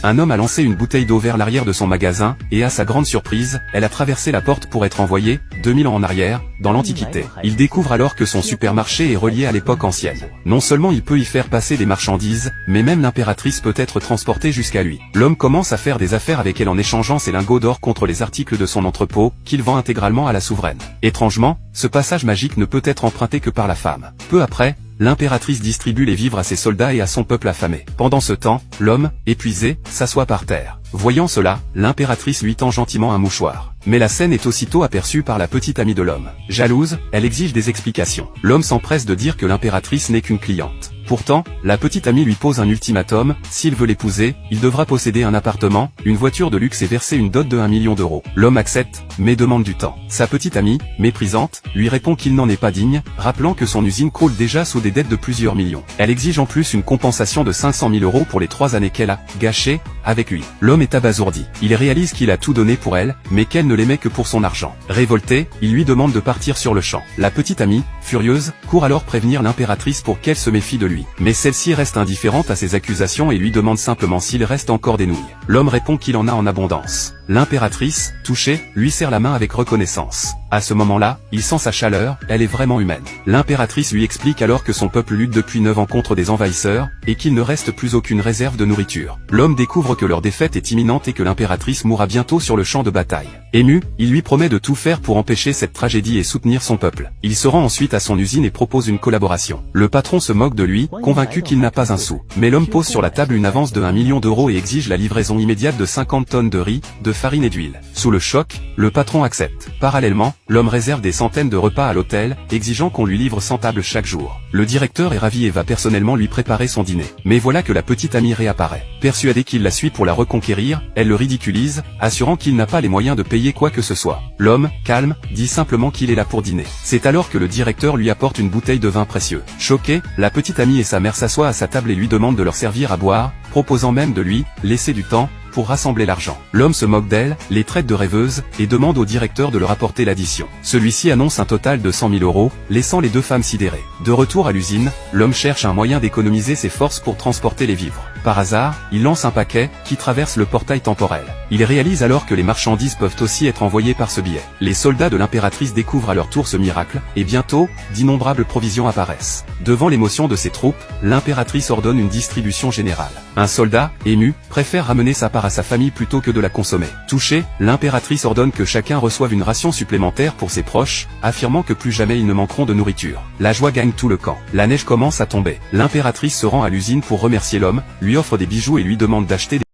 un homme a lancé une bouteille d'eau vers l'arrière de son magasin, et à sa grande surprise, elle a traversé la porte pour être envoyée, 2000 ans en arrière, dans l'Antiquité. Il découvre alors que son supermarché est relié à l'époque ancienne. Non seulement il peut y faire passer des marchandises, mais même l'impératrice peut être transportée jusqu'à lui. L'homme commence à faire des affaires avec elle en échangeant ses lingots d'or contre les articles de son entrepôt, qu'il vend intégralement à la souveraine. Étrangement, ce passage magique ne peut être emprunté que par la femme. Peu après, l'impératrice distribue les vivres à ses soldats et à son peuple affamé. Pendant ce temps, l'homme, épuisé, s'assoit par terre. Voyant cela, l'impératrice lui tend gentiment un mouchoir. Mais la scène est aussitôt aperçue par la petite amie de l'homme. Jalouse, elle exige des explications. L'homme s'empresse de dire que l'impératrice n'est qu'une cliente. Pourtant, la petite amie lui pose un ultimatum, s'il veut l'épouser, il devra posséder un appartement, une voiture de luxe et verser une dot de 1 million d'euros. L'homme accepte, mais demande du temps. Sa petite amie, méprisante, lui répond qu'il n'en est pas digne, rappelant que son usine croule déjà sous des dettes de plusieurs millions. Elle exige en plus une compensation de 500 000 euros pour les 3 années qu'elle a gâchées avec lui. L'homme est abasourdi. Il réalise qu'il a tout donné pour elle, mais qu'elle ne l'aimait que pour son argent. Révolté, il lui demande de partir sur le champ. La petite amie, furieuse, court alors prévenir l'impératrice pour qu'elle se méfie de lui. Mais celle-ci reste indifférente à ses accusations et lui demande simplement s'il reste encore des nouilles. L'homme répond qu'il en a en abondance. L'impératrice, touchée, lui serre la main avec reconnaissance. À ce moment-là, il sent sa chaleur, elle est vraiment humaine. L'impératrice lui explique alors que son peuple lutte depuis 9 ans contre des envahisseurs, et qu'il ne reste plus aucune réserve de nourriture. L'homme découvre que leur défaite est imminente et que l'impératrice mourra bientôt sur le champ de bataille. Ému, il lui promet de tout faire pour empêcher cette tragédie et soutenir son peuple. Il se rend ensuite à son usine et propose une collaboration. Le patron se moque de lui, convaincu qu'il n'a pas un sou. Mais l'homme pose sur la table une avance de 1 million d'euros et exige la livraison immédiate de 50 tonnes de riz, de farine et d'huile. Sous le choc, le patron accepte. Parallèlement, l'homme réserve des centaines de repas à l'hôtel, exigeant qu'on lui livre 100 tables chaque jour. Le directeur est ravi et va personnellement lui préparer son dîner. Mais voilà que la petite amie réapparaît. Persuadée qu'il la suit pour la reconquérir, elle le ridiculise, assurant qu'il n'a pas les moyens de payer quoi que ce soit. L'homme, calme, dit simplement qu'il est là pour dîner. C'est alors que le directeur lui apporte une bouteille de vin précieux. Choquée, la petite amie et sa mère s'assoient à sa table et lui demandent de leur servir à boire, proposant même de lui laisser du temps pour rassembler l'argent. L'homme se moque d'elle, les traite de rêveuses, et demande au directeur de leur apporter l'addition. Celui-ci annonce un total de 100 000 euros, laissant les deux femmes sidérées. De retour à l'usine, l'homme cherche un moyen d'économiser ses forces pour transporter les vivres. Par hasard, il lance un paquet, qui traverse le portail temporel. Il réalise alors que les marchandises peuvent aussi être envoyées par ce biais. Les soldats de l'impératrice découvrent à leur tour ce miracle, et bientôt, d'innombrables provisions apparaissent. Devant l'émotion de ses troupes, l'impératrice ordonne une distribution générale. Un soldat, ému, préfère ramener sa part à sa famille plutôt que de la consommer. Touchée, l'impératrice ordonne que chacun reçoive une ration supplémentaire pour ses proches, affirmant que plus jamais ils ne manqueront de nourriture. La joie gagne tout le camp. La neige commence à tomber. L'impératrice se rend à l'usine pour remercier l'homme, lui offre des bijoux et lui demande d'acheter des